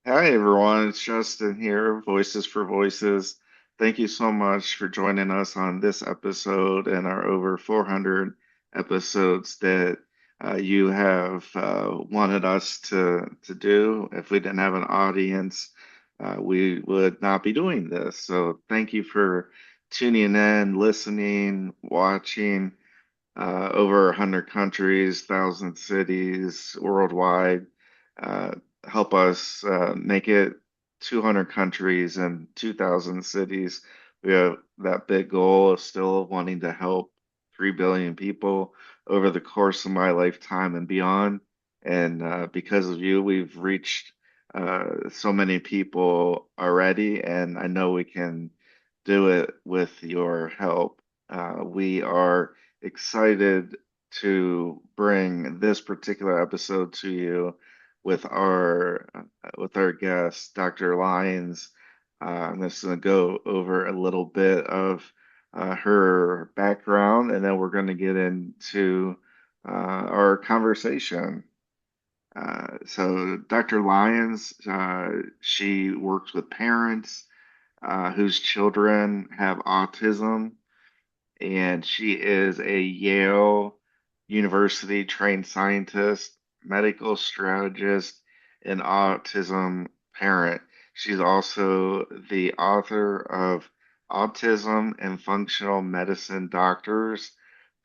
Hi everyone, it's Justin here, Voices for Voices. Thank you so much for joining us on this episode and our over 400 episodes that you have wanted us to do. If we didn't have an audience, we would not be doing this. So thank you for tuning in, listening, watching. Over 100 countries, 1,000 cities worldwide. Uh, Help us make it 200 countries and 2,000 cities. We have that big goal of still wanting to help 3 billion people over the course of my lifetime and beyond. And because of you, we've reached so many people already, and I know we can do it with your help. We are excited to bring this particular episode to you with our guest, Dr. Lyons. I'm just going to go over a little bit of her background, and then we're going to get into our conversation. So, Dr. Lyons, she works with parents whose children have autism, and she is a Yale University trained scientist, medical strategist, and autism parent. She's also the author of Autism and Functional Medicine Doctors.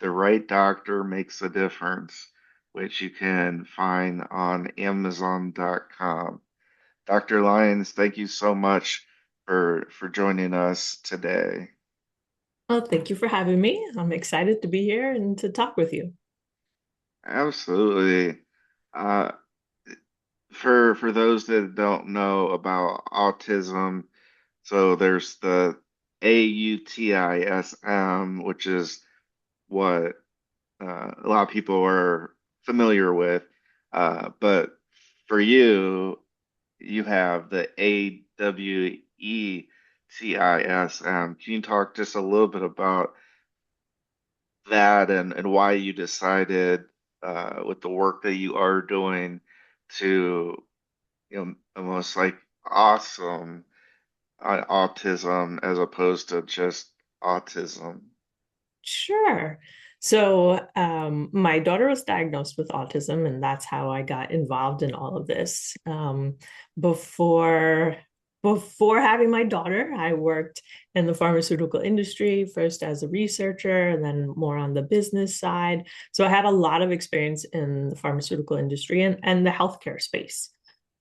The Right Doctor Makes a Difference, which you can find on Amazon.com. Dr. Lyons, thank you so much for joining us today. Oh, thank you for having me. I'm excited to be here and to talk with you. Absolutely. Uh, for those that don't know about autism, so there's the AUTISM, which is what a lot of people are familiar with. But for you, you have the AWEtism. Can you talk just a little bit about that and why you decided with the work that you are doing to almost like awesome autism as opposed to just autism. Sure. My daughter was diagnosed with autism, and that's how I got involved in all of this. Before before having my daughter, I worked in the pharmaceutical industry, first as a researcher and then more on the business side. So I had a lot of experience in the pharmaceutical industry and the healthcare space.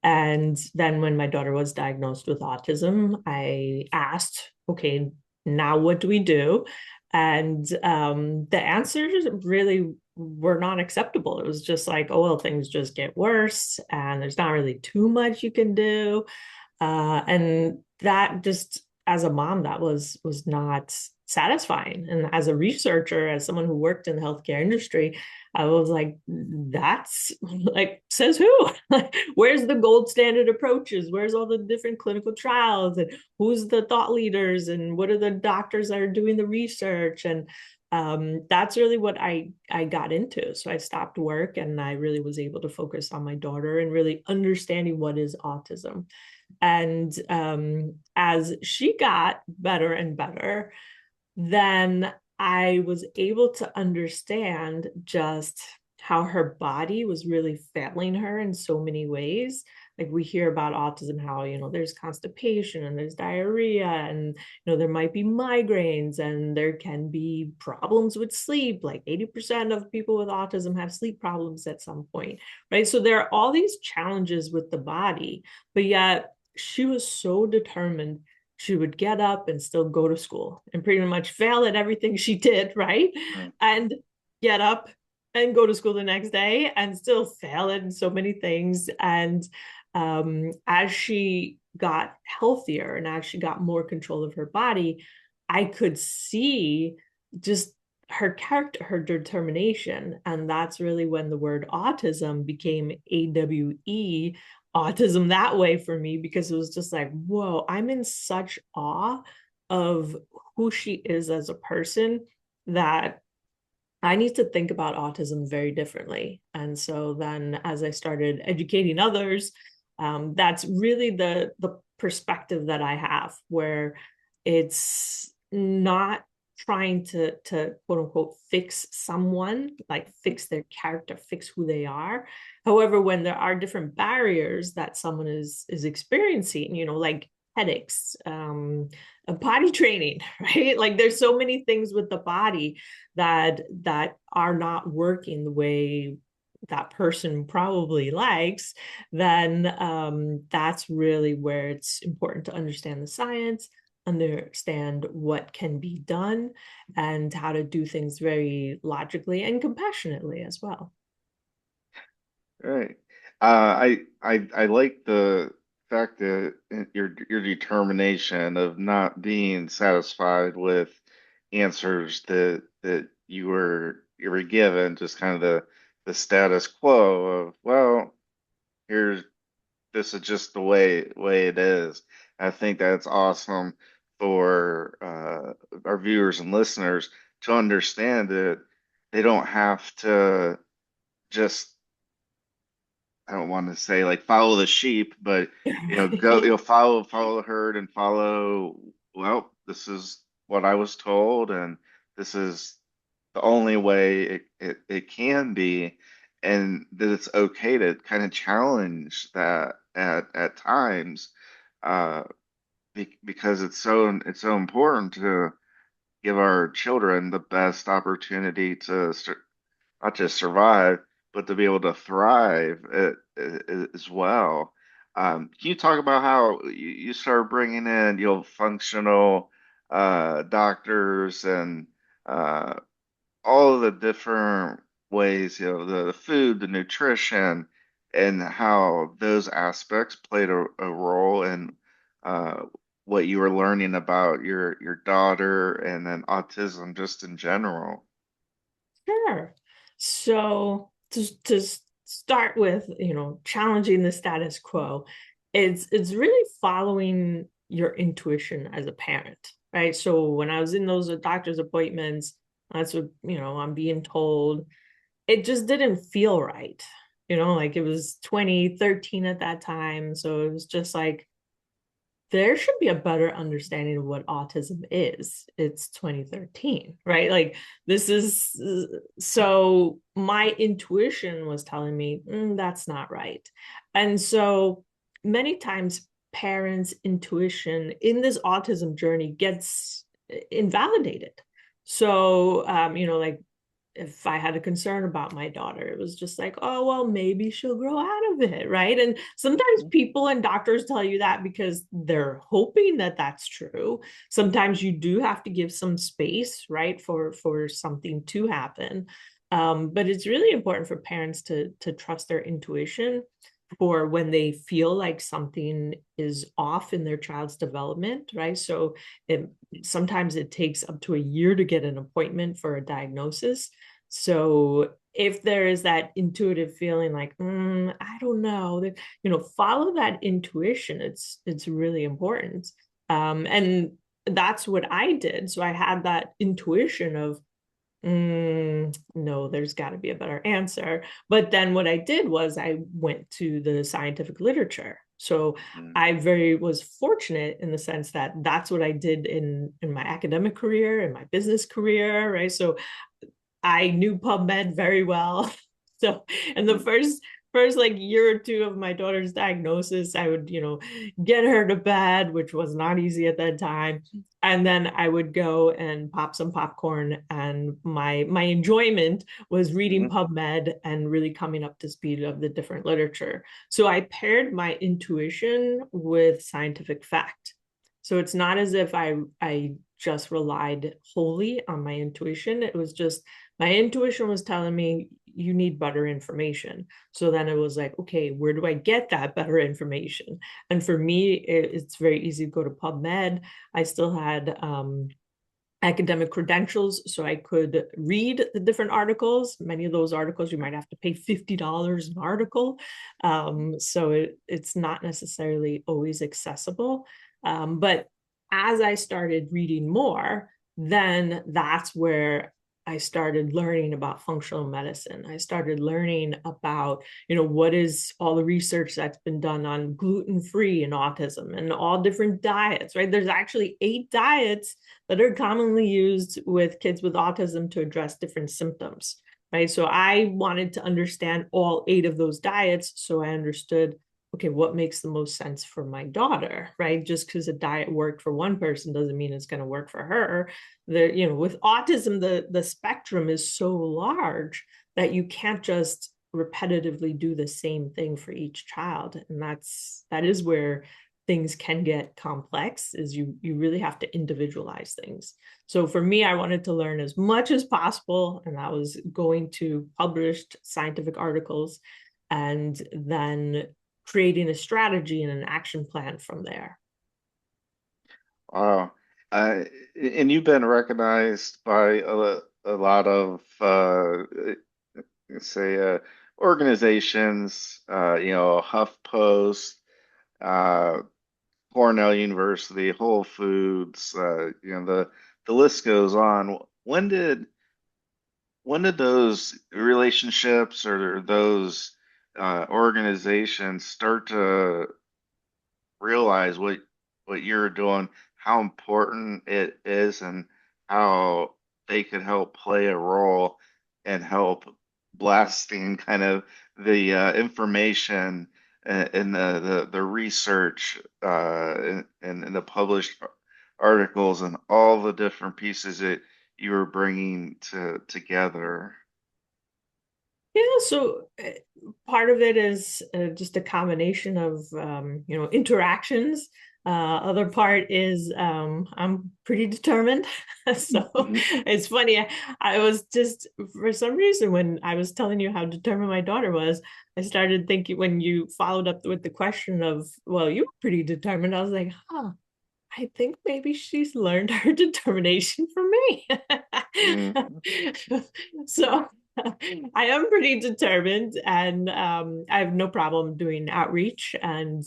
And then when my daughter was diagnosed with autism, I asked, okay, now what do we do? And the answers really were not acceptable. It was just like, oh, well, things just get worse, and there's not really too much you can do. And that just, as a mom, that was not satisfying. And as a researcher, as someone who worked in the healthcare industry, I was like, that's like, says who? Like, where's the gold standard approaches? Where's all the different clinical trials? And who's the thought leaders? And what are the doctors that are doing the research? And that's really what I got into. So I stopped work and I really was able to focus on my daughter and really understanding what is autism. And as she got better and better, then I was able to understand just how her body was really failing her in so many ways. Like we hear about autism, how, there's constipation and there's diarrhea and, there might be migraines and there can be problems with sleep. Like 80% of people with autism have sleep problems at some point, right? So there are all these challenges with the body, but yet she was so determined she would get up and still go to school and pretty much fail at everything she did, right? Right. And get up and go to school the next day and still fail at so many things. And as she got healthier and as she got more control of her body, I could see just her character, her determination. And that's really when the word autism became AWE autism that way for me, because it was just like, whoa, I'm in such awe of who she is as a person that I need to think about autism very differently. And so then as I started educating others, That's really the perspective that I have, where it's not trying to quote unquote fix someone, like fix their character, fix who they are. However, when there are different barriers that someone is experiencing, like headaches, potty training, right? Like there's so many things with the body that are not working the way that person probably likes, then that's really where it's important to understand the science, understand what can be done, and how to do things very logically and compassionately as well. Right. I like the fact that your determination of not being satisfied with answers that you were given, just kind of the status quo of, well, here's this is just the way it is. I think that's awesome for our viewers and listeners to understand that they don't have to just, I don't want to say like follow the sheep, but go, follow the herd and follow, well, this is what I was told, and this is the only way it can be, and that it's okay to kind of challenge that at times, uh, because it's so important to give our children the best opportunity to not just survive, but to be able to thrive as well. Can you talk about how you start bringing in, functional doctors and uh, all of the different ways, the food, the nutrition, and how those aspects played a role in uh, what you were learning about your daughter and then autism just in general? Sure. So to start with, challenging the status quo, it's really following your intuition as a parent, right? So when I was in those doctor's appointments, that's what, I'm being told. It just didn't feel right. Like it was 2013 at that time. So it was just like, there should be a better understanding of what autism is. It's 2013, right? Like this is so my intuition was telling me that's not right. And so many times parents' intuition in this autism journey gets invalidated. So like if I had a concern about my daughter, it was just like, oh, well, maybe she'll grow out of it, right? And sometimes people and doctors tell you that because they're hoping that that's true. Sometimes you do have to give some space, right, for something to happen. But it's really important for parents to trust their intuition for when they feel like something is off in their child's development, right? So sometimes it takes up to a year to get an appointment for a diagnosis. So if there is that intuitive feeling like, I don't know, that follow that intuition. It's really important. And that's what I did. So I had that intuition of no, there's got to be a better answer. But then what I did was I went to the scientific literature. So Mm-hmm. I very was fortunate in the sense that that's what I did in my academic career and my business career, right? So I knew PubMed very well. So, and the first like year or two of my daughter's diagnosis, I would, get her to bed, which was not easy at that time. And then I would go and pop some popcorn. And my enjoyment was reading Mm-hmm. PubMed and really coming up to speed of the different literature. So I paired my intuition with scientific fact. So it's not as if I just relied wholly on my intuition. It was just my intuition was telling me you need better information. So then it was like, okay, where do I get that better information? And for me, it's very easy to go to PubMed. I still had academic credentials, so I could read the different articles. Many of those articles, you might have to pay $50 an article. So it's not necessarily always accessible. But as I started reading more, then that's where I started learning about functional medicine. I started learning about, what is all the research that's been done on gluten-free and autism and all different diets, right? There's actually 8 diets that are commonly used with kids with autism to address different symptoms, right? So I wanted to understand all 8 of those diets so I understood, okay, what makes the most sense for my daughter, right? Just because a diet worked for one person doesn't mean it's going to work for her. With autism, the spectrum is so large that you can't just repetitively do the same thing for each child. And that is where things can get complex, is you really have to individualize things. So for me, I wanted to learn as much as possible, and that was going to published scientific articles and then creating a strategy and an action plan from there. Wow. And you've been recognized by a lot of say organizations, HuffPost, uh, Cornell University, Whole Foods, the list goes on. When did those relationships or those organizations start to realize what you're doing, how important it is, and how they could help play a role and help blasting kind of the information and the research and the published articles and all the different pieces that you were bringing together. Yeah, so part of it is just a combination of interactions. Other part is I'm pretty determined. So it's funny. I was just, for some reason, when I was telling you how determined my daughter was, I started thinking, when you followed up with the question of, well, you were pretty determined, I was like, huh, I think maybe she's learned her determination from me. Mhm. So I am pretty determined, and I have no problem doing outreach and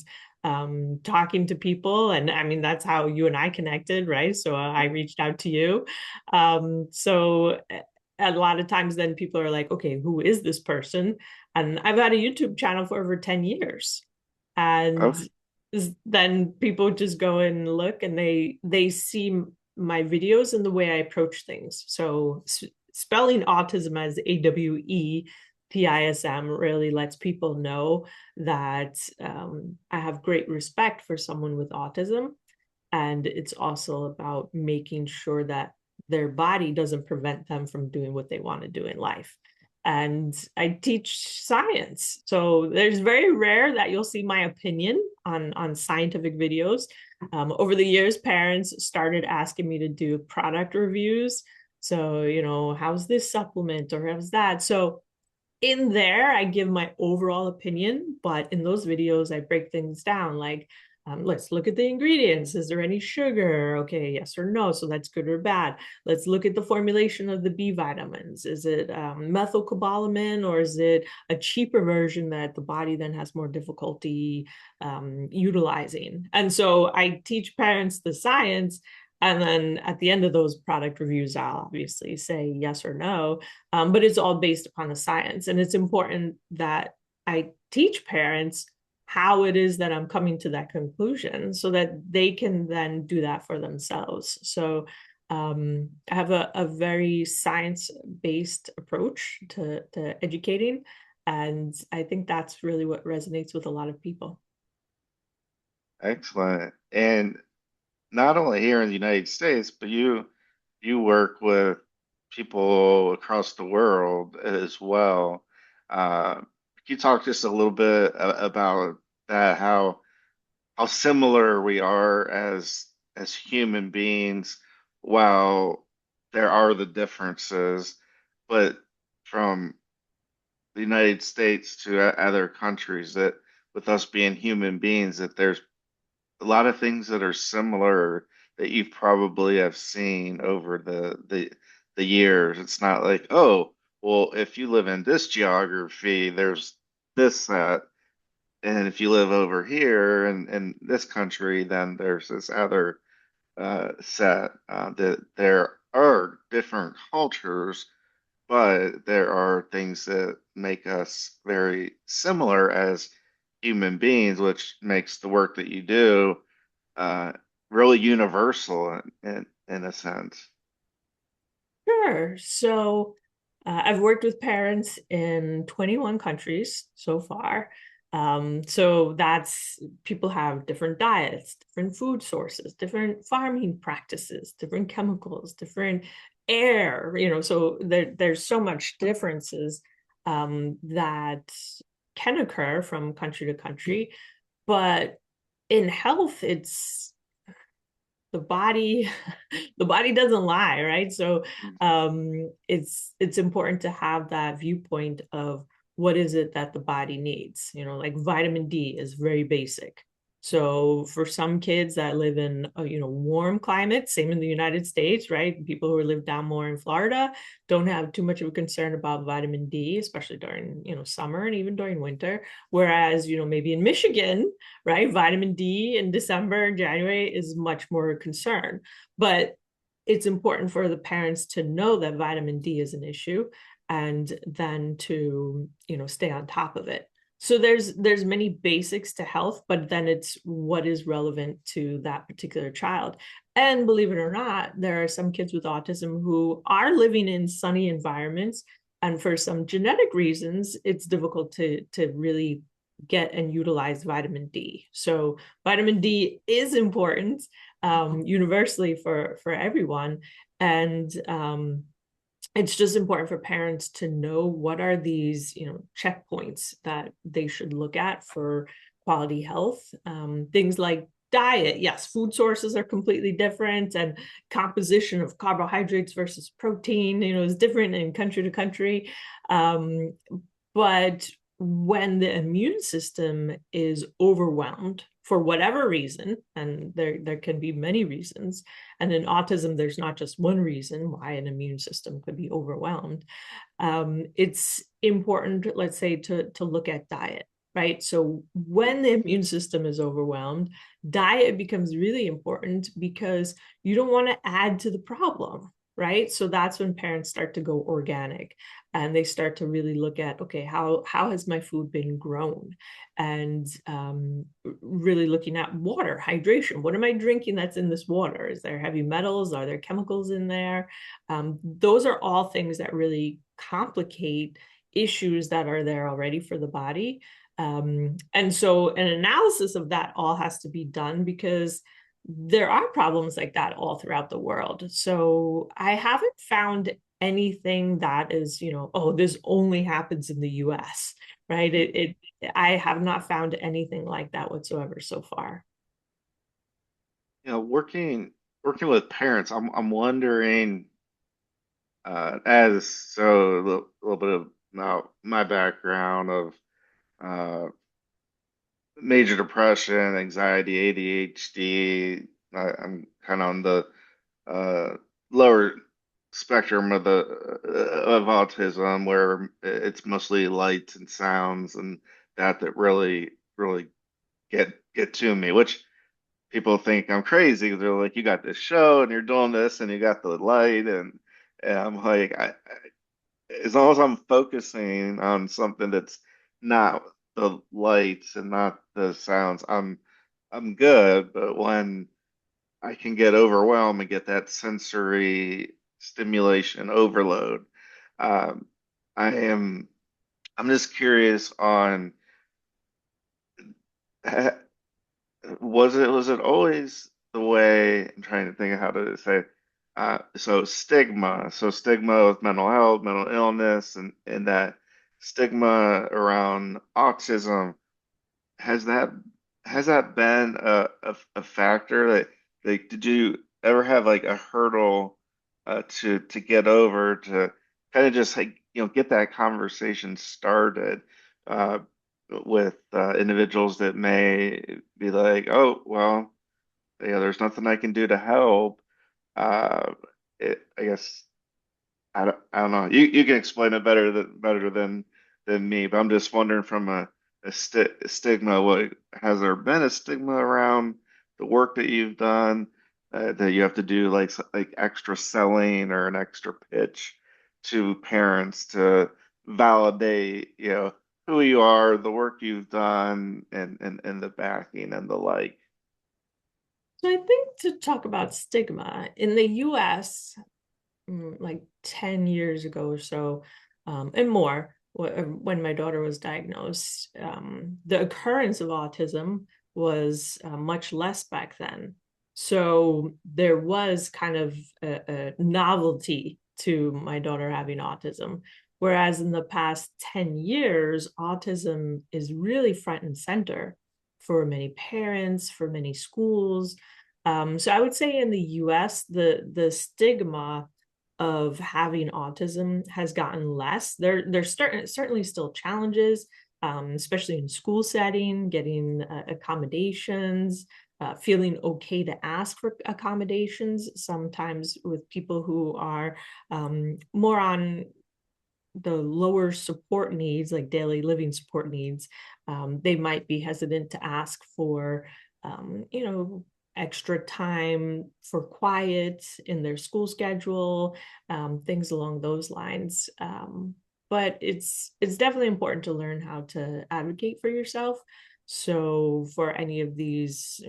talking to people. And I mean, that's how you and I connected, right? So I reached out to you. So a lot of times, then people are like, okay, who is this person? And I've had a YouTube channel for over 10 years. And Oh, then people just go and look, and they see my videos and the way I approach things. So spelling autism as AWEtism really lets people know that I have great respect for someone with autism. And it's also about making sure that their body doesn't prevent them from doing what they want to do in life. And I teach science. So there's very rare that you'll see my opinion on scientific videos. Over the years, parents started asking me to do product reviews. So, how's this supplement or how's that? So in there, I give my overall opinion, but in those videos, I break things down like, let's look at the ingredients. Is there any sugar? Okay, yes or no. So that's good or bad. Let's look at the formulation of the B vitamins. Is it methylcobalamin, or is it a cheaper version that the body then has more difficulty utilizing? And so I teach parents the science. And then at the end of those product reviews, I'll obviously say yes or no, but it's all based upon the science. And it's important that I teach parents how it is that I'm coming to that conclusion so that they can then do that for themselves. So I have a very science-based approach to educating. And I think that's really what resonates with a lot of people. excellent. And not only here in the United States, but you work with people across the world as well. Can you talk just a little bit about that? How similar we are as human beings, while there are the differences, but from the United States to other countries, that with us being human beings, that there's a lot of things that are similar that you probably have seen over the years. It's not like, oh, well, if you live in this geography, there's this that, and if you live over here in this country, then there's this other set that there are different cultures, but there are things that make us very similar as human beings, which makes the work that you do uh, really universal in a sense. Sure. So I've worked with parents in 21 countries so far. So that's people have different diets, different food sources, different farming practices, different chemicals, different air, so there's so much differences that can occur from country to country. But in health, it's the body the body doesn't lie, right? So it's important to have that viewpoint of what is it that the body needs. Like vitamin D is very basic. So for some kids that live in warm climates, same in the United States, right? People who live down more in Florida don't have too much of a concern about vitamin D, especially during summer and even during winter. Whereas maybe in Michigan, right? Vitamin D in December and January is much more a concern. But it's important for the parents to know that vitamin D is an issue and then to, stay on top of it. So there's many basics to health, but then it's what is relevant to that particular child. And believe it or not, there are some kids with autism who are living in sunny environments, and for some genetic reasons, it's difficult to really get and utilize vitamin D. So vitamin D is important universally for everyone, and it's just important for parents to know what are these checkpoints that they should look at for quality health. Things like diet, yes, food sources are completely different, and composition of carbohydrates versus protein is different in country to country. But when the immune system is overwhelmed for whatever reason, and there can be many reasons, and in autism there's not just one reason why an immune system could be overwhelmed. It's important, let's say, to look at diet, right? So when the immune system is overwhelmed, diet becomes really important because you don't want to add to the problem, right? So that's when parents start to go organic, and they start to really look at, okay, how has my food been grown, and really looking at water hydration. What am I drinking that's in this water? Is there heavy metals? Are there chemicals in there? Those are all things that really complicate issues that are there already for the body. And so an analysis of that all has to be done, because there are problems like that all throughout the world. So I haven't found anything that is, oh, this only happens in the US, right? I have not found anything like that whatsoever so far. Working with parents, I'm wondering, as so a little bit of now my background of uh, major depression, anxiety, ADHD. I'm kind of on the uh, lower spectrum of autism, where it's mostly lights and sounds and that really get to me, which people think I'm crazy. They're like, you got this show and you're doing this and you got the light and I'm like, as long as I'm focusing on something that's not the lights and not the sounds, I'm good. But when I can get overwhelmed and get that sensory stimulation overload, um, I am I'm just curious on was it always the way I'm trying to think of how to say so stigma with mental health, mental illness, and that stigma around autism, has that has that been a factor that, like, did you ever have like a hurdle to get over to kind of just like get that conversation started uh with individuals that may be like, oh well, there's nothing I can do to help. uh I guess I don't know. You can explain it better than me, but I'm just wondering from a stigma. What has there been a stigma around the work that you've done? that you have to do like extra selling or an extra pitch to parents to validate, who you are, the work you've done, and the backing and the like. So I think to talk about stigma in the US, like 10 years ago or so, and more, when my daughter was diagnosed, the occurrence of autism was much less back then. So there was kind of a novelty to my daughter having autism. Whereas in the past 10 years, autism is really front and center for many parents, for many schools. So I would say in the US, the stigma of having autism has gotten less. There's certainly still challenges, especially in school setting, getting accommodations, feeling okay to ask for accommodations. Sometimes with people who are more on the lower support needs, like daily living support needs, they might be hesitant to ask for, extra time for quiet in their school schedule, things along those lines. But it's definitely important to learn how to advocate for yourself. So for any of these,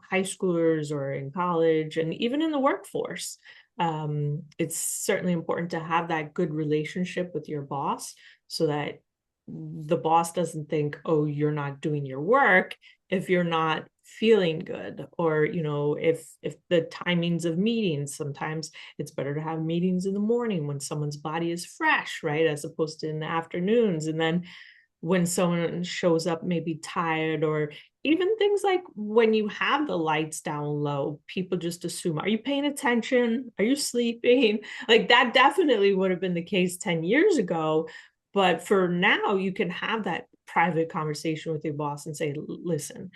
high schoolers or in college and even in the workforce, it's certainly important to have that good relationship with your boss so that the boss doesn't think, oh, you're not doing your work if you're not feeling good, or if the timings of meetings, sometimes it's better to have meetings in the morning when someone's body is fresh, right, as opposed to in the afternoons. And then when someone shows up maybe tired, or even things like when you have the lights down low, people just assume, are you paying attention? Are you sleeping? Like that definitely would have been the case 10 years ago. But for now, you can have that private conversation with your boss and say, listen,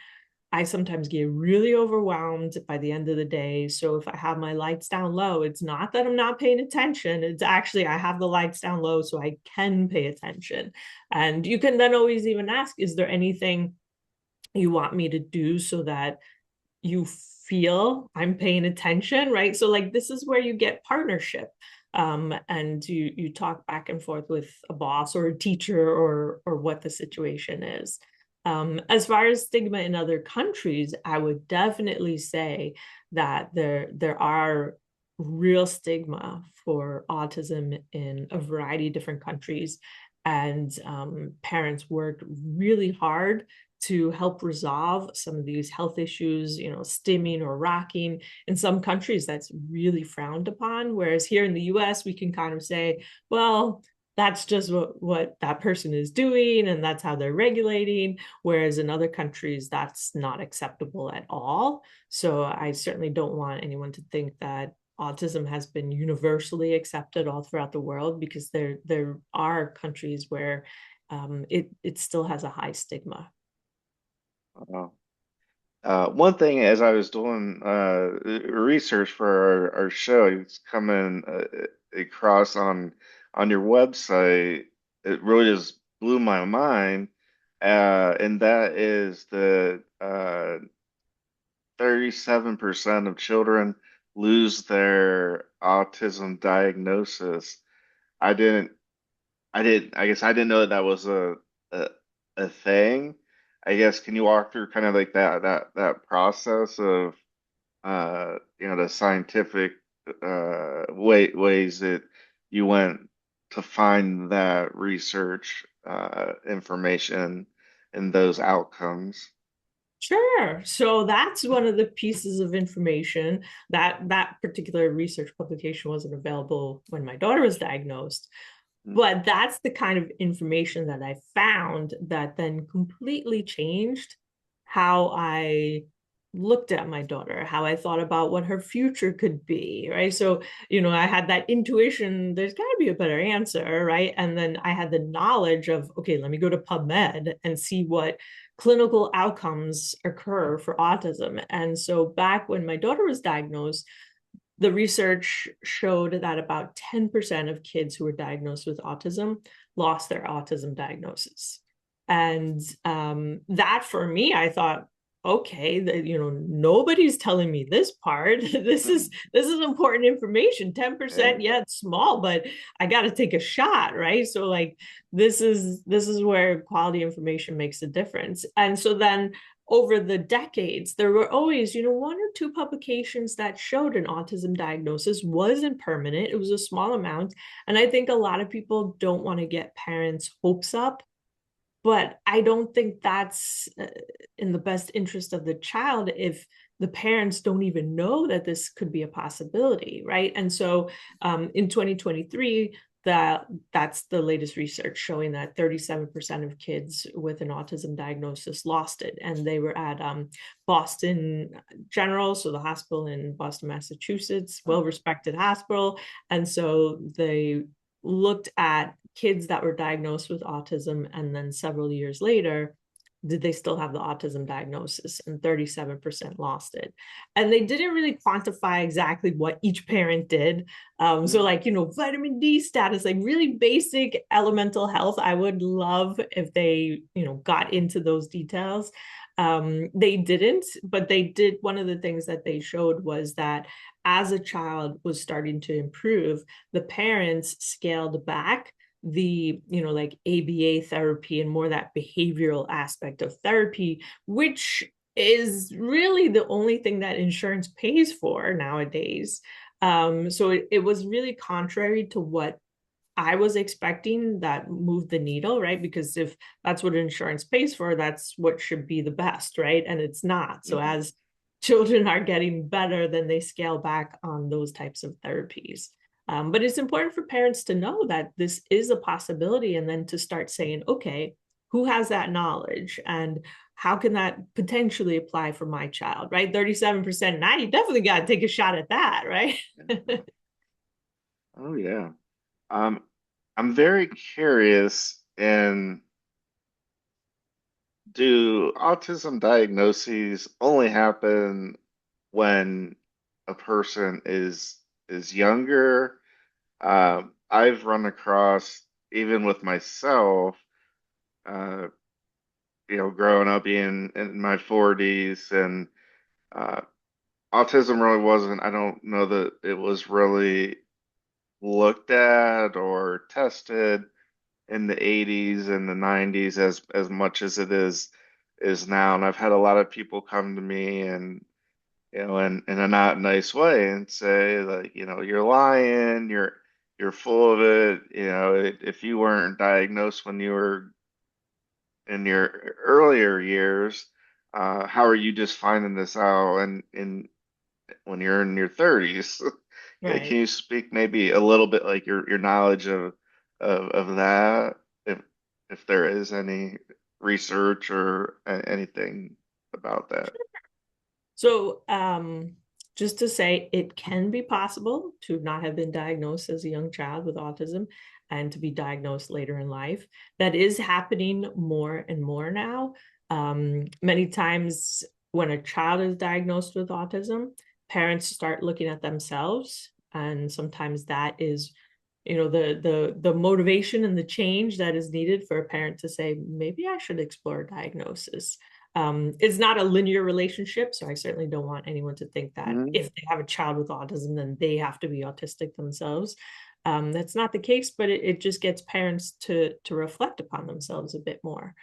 I sometimes get really overwhelmed by the end of the day. So if I have my lights down low, it's not that I'm not paying attention. It's actually I have the lights down low so I can pay attention. And you can then always even ask, is there anything you want me to do so that you feel I'm paying attention, right? So like this is where you get partnership. And you talk back and forth with a boss or a teacher, or what the situation is. As far as stigma in other countries, I would definitely say that there are real stigma for autism in a variety of different countries, and parents work really hard to help resolve some of these health issues, stimming or rocking. In some countries, that's really frowned upon. Whereas here in the US, we can kind of say, well, that's just what that person is doing, and that's how they're regulating. Whereas in other countries, that's not acceptable at all. So I certainly don't want anyone to think that autism has been universally accepted all throughout the world, because there are countries where it still has a high stigma. Uh, one thing, as I was doing research for our show, it's coming across on your website. It really just blew my mind, and that is the 37% of children lose their autism diagnosis. I didn't I guess I didn't know that that was a a thing. I guess can you walk through kind of like that process of the scientific ways that you went to find that research information and those outcomes? Sure. So that's one of the pieces of information that particular research publication wasn't available when my daughter was diagnosed. But that's the kind of information that I found that then completely changed how I looked at my daughter, how I thought about what her future could be, right? So, I had that intuition, there's got to be a better answer, right? And then I had the knowledge of, okay, let me go to PubMed and see what clinical outcomes occur for autism. And so back when my daughter was diagnosed, the research showed that about 10% of kids who were diagnosed with autism lost their autism diagnosis. And that for me, I thought, okay, nobody's telling me this part. This is important information. 10%, Yeah. yeah, it's small, but I got to take a shot, right? So like this is where quality information makes a difference. And so then over the decades, there were always, one or two publications that showed an autism diagnosis wasn't permanent. It was a small amount. And I think a lot of people don't want to get parents' hopes up, but I don't think that's in the best interest of the child if the parents don't even know that this could be a possibility, right? And so in 2023, that's the latest research showing that 37% of kids with an autism diagnosis lost it. And they were at Boston General, so the hospital in Boston, Massachusetts, Oh, well-respected hospital. And so they looked at kids that were diagnosed with autism, and then several years later, did they still have the autism diagnosis? And 37% lost it. And they didn't really quantify exactly what each parent did. So mm, like, vitamin D status, like really basic elemental health. I would love if they, got into those details. They didn't, but they did. One of the things that they showed was that as a child was starting to improve, the parents scaled back the like ABA therapy and more that behavioral aspect of therapy, which is really the only thing that insurance pays for nowadays. So it was really contrary to what I was expecting that moved the needle, right? Because if that's what insurance pays for, that's what should be the best, right? And it's not. So mhm. as children are getting better, then they scale back on those types of therapies. But it's important for parents to know that this is a possibility and then to start saying, okay, who has that knowledge and how can that potentially apply for my child, right? 37%. Now you definitely got to take a shot at that, right? Oh yeah. Um, I'm very curious in, do autism diagnoses only happen when a person is younger? I've run across, even with myself, uh, growing up being in my 40s, and uh, autism really wasn't, I don't know that it was really looked at or tested in the 80s and the 90s as much as it is now. And I've had a lot of people come to me and in a not nice way and say like, you're lying, you're full of it. If you weren't diagnosed when you were in your earlier years, how are you just finding this out and when you're in your 30s? Yeah, can Right. you speak maybe a little bit like your knowledge of that, if there is any research or anything about that? So, just to say, it can be possible to not have been diagnosed as a young child with autism and to be diagnosed later in life. That is happening more and more now. Many times, when a child is diagnosed with autism, parents start looking at themselves, and sometimes that is, the motivation and the change that is needed for a parent to say, maybe I should explore a diagnosis. It's not a linear relationship, so I certainly don't want anyone to think that Mhm. if they have a child with autism, then they have to be autistic themselves. That's not the case, but it just gets parents to reflect upon themselves a bit more.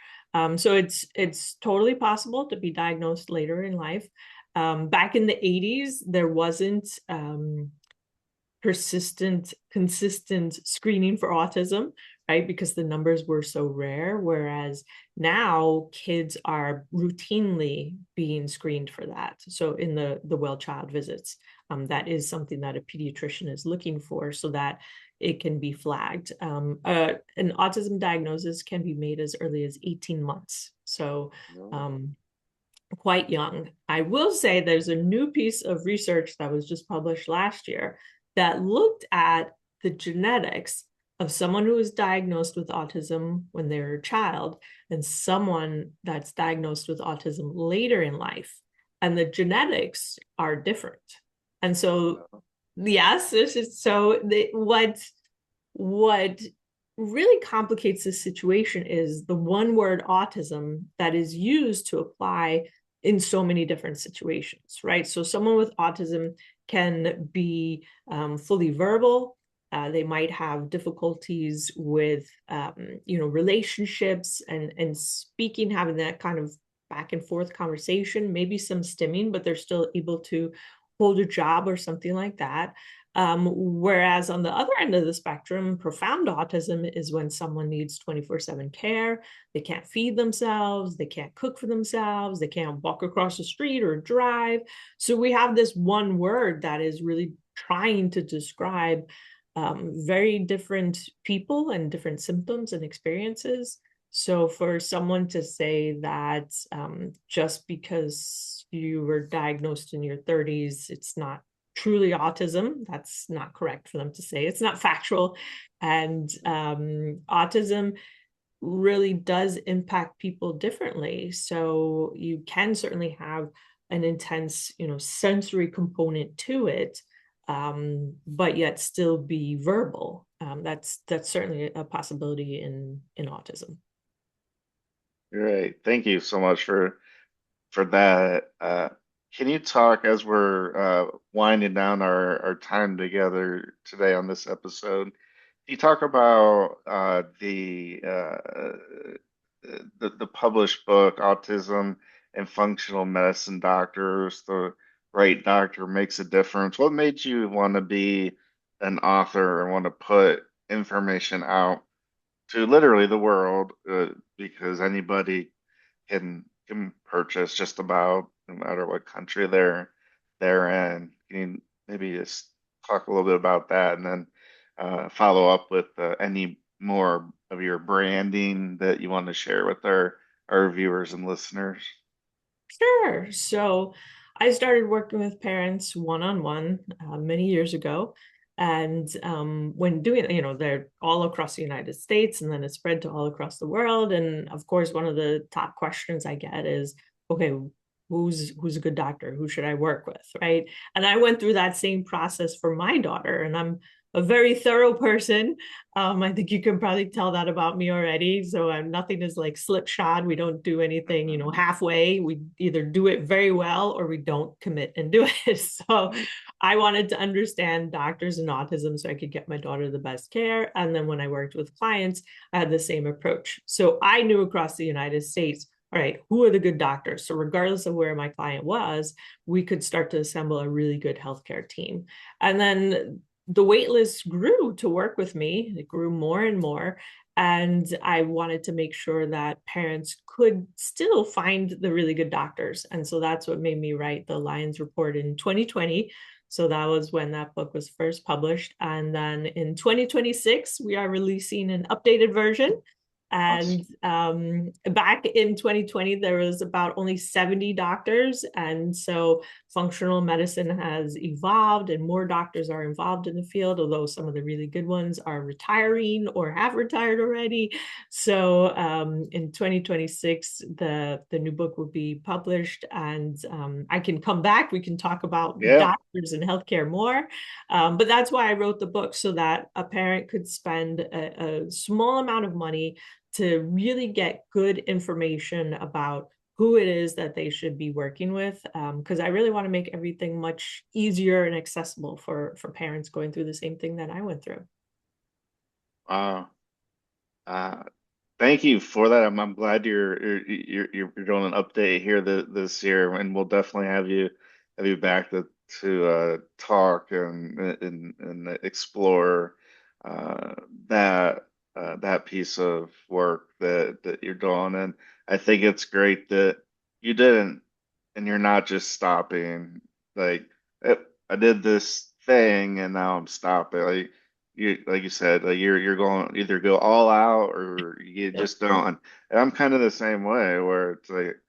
So it's totally possible to be diagnosed later in life. Back in the 80s, there wasn't persistent, consistent screening for autism, right? Because the numbers were so rare. Whereas now kids are routinely being screened for that. So in the well child visits, that is something that a pediatrician is looking for so that it can be flagged. An autism diagnosis can be made as early as 18 months. So No. um, quite young. I will say there's a new piece of research that was just published last year that looked at the genetics of someone who was diagnosed with autism when they were a child and someone that's diagnosed with autism later in life. And the genetics are different. And so, No. yes, this is what really complicates this situation is the one word autism that is used to apply in so many different situations, right? So someone with autism can be fully verbal. They might have difficulties with, relationships and speaking, having that kind of back and forth conversation, maybe some stimming, but they're still able to hold a job or something like that. Whereas on the other end of the spectrum, profound autism is when someone needs 24/7 care. They can't feed themselves, they can't cook for themselves, they can't walk across the street or drive. So we have this one word that is really trying to describe very different people and different symptoms and experiences. So for someone to say that just because you were diagnosed in your 30s, it's not truly autism, that's not correct for them to say. It's not factual. And autism really does impact people differently. So you can certainly have an intense, sensory component to it, but yet still be verbal. That's certainly a possibility in autism. Great. Thank you so much for that. Can you talk as we're winding down our time together today on this episode? Can you talk about the published book, Autism and Functional Medicine Doctors, the right doctor makes a difference. What made you want to be an author and want to put information out to literally the world? Because anybody can purchase just about no matter what country they're in. Can you maybe just talk a little bit about that and then follow up with any more of your branding that you want to share with our viewers and listeners? Sure. So I started working with parents one-on-one many years ago. And when doing, they're all across the United States and then it's spread to all across the world. And of course, one of the top questions I get is, okay, who's a good doctor? Who should I work with? Right. And I went through that same process for my daughter, and I'm a very thorough person. I think you can probably tell that about me already. So nothing is like slipshod. We don't do anything, halfway. We either do it very well or we don't commit and do it. So I wanted to understand doctors and autism so I could get my daughter the best care. And then when I worked with clients, I had the same approach. So I knew across the United States, all right, who are the good doctors? So regardless of where my client was, we could start to assemble a really good healthcare team. And then the wait list grew to work with me. It grew more and more. And I wanted to make sure that parents could still find the really good doctors. And so that's what made me write the Lyons report in 2020. So that was when that book was first published. And then in 2026, we are releasing an updated version. And Awesome. back in 2020, there was about only 70 doctors. And so functional medicine has evolved and more doctors are involved in the field, although some of the really good ones are retiring or have retired already. So in 2026, the new book will be published, and I can come back. We can talk about Yeah. doctors and healthcare more. But that's why I wrote the book, so that a parent could spend a small amount of money to really get good information about who it is that they should be working with, because I really want to make everything much easier and accessible for parents going through the same thing that I went through. Wow. Uh, Thank you for that. I'm glad you're doing an update here this year, and we'll definitely have you back to talk and explore uh, that that piece of work that you're doing. And I think it's great that you didn't, and you're not just stopping. Like, I did this thing, and now I'm stopping. Like you said, like you're going either go all out or you Yep. just don't. And I'm kind of the same way where it's like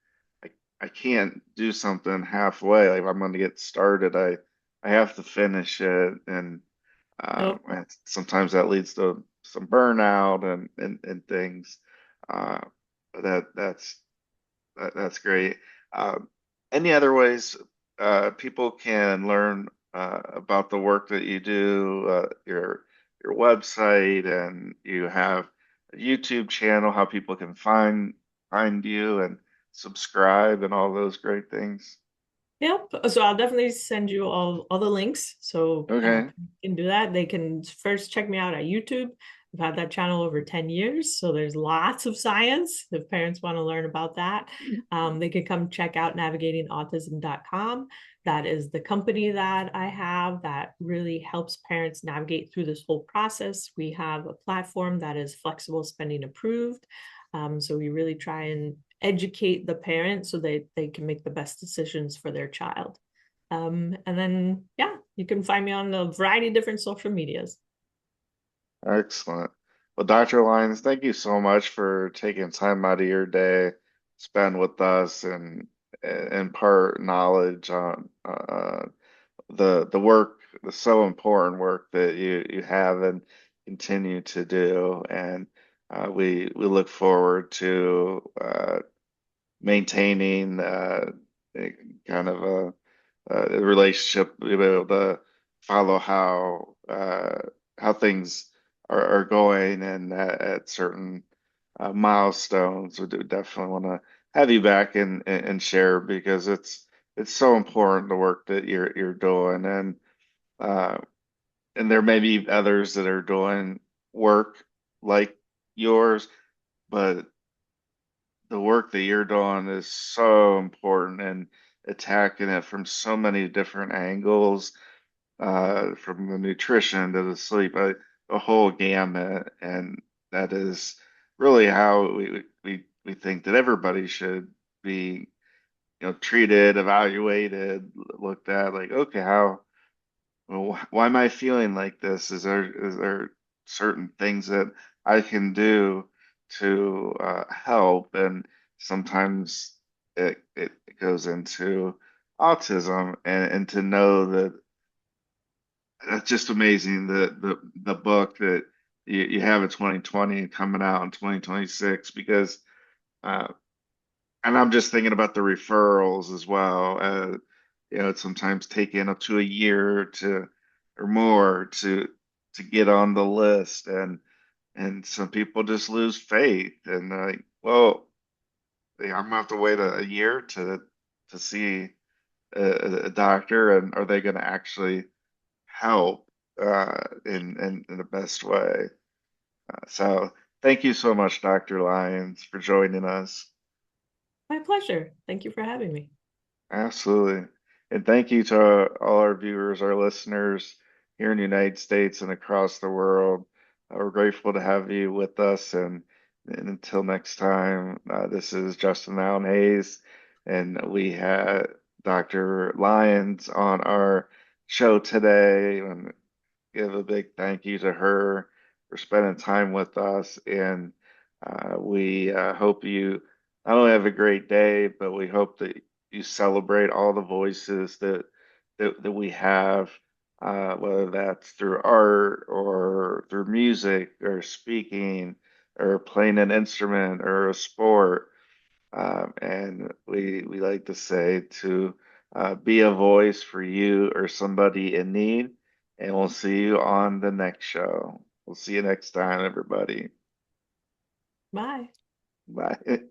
I can't do something halfway. Like if I'm going to get started, I have to finish it, Yep. and sometimes that leads to some burnout and things. Uh, but that's great. Um, any other ways people can learn about the work that you do, your website, and you have a YouTube channel, how people can find you and subscribe and all those great things? Yep. So I'll definitely send you all the links. So Okay. you can do that. They can first check me out at YouTube. I've had that channel over 10 years. So there's lots of science if parents want to learn about that. They could come check out navigatingautism.com. That is the company that I have that really helps parents navigate through this whole process. We have a platform that is flexible spending approved. So we really try and educate the parent so they can make the best decisions for their child. And then, yeah, you can find me on a variety of different social medias. Excellent. Well, Dr. Lyons, thank you so much for taking time out of your day, spend with us and impart knowledge on the work, the so important work that you have and continue to do. And we look forward to maintaining a kind of a relationship, be able to follow how things are going and at certain milestones. We do definitely want to have you back and share because it's so important the work that you're doing uh, and there may be others that are doing work like yours, but the work that you're doing is so important and attacking it from so many different angles, from the nutrition to the sleep, the whole gamut. And that is really how we think that everybody should be, treated, evaluated, looked at, like, okay, well, why am I feeling like this? Is there certain things that I can do to help? And sometimes it goes into autism, and to know that that's just amazing. The book that you have in 2020 coming out in 2026 because uh, and I'm just thinking about the referrals as well. It's sometimes taking up to a year to or more to get on the list, and some people just lose faith and like, well, I'm gonna have to wait a year to see a doctor, and are they going to actually help in the best way? So thank you so much, Dr. Lyons, for joining us. My pleasure. Thank you for having me. Absolutely. And thank you to all our viewers, our listeners here in the United States and across the world. We're grateful to have you with us. And until next time, this is Justin Allen Hayes, and we had Dr. Lyons on our show today. And give a big thank you to her for spending time with us. And we hope you not only have a great day, but we hope that you celebrate all the voices that we have, whether that's through art or through music or speaking or playing an instrument or a sport. And we like to say to be a voice for you or somebody in need. And we'll see you on the next show. We'll see you next time, everybody. Bye. Bye.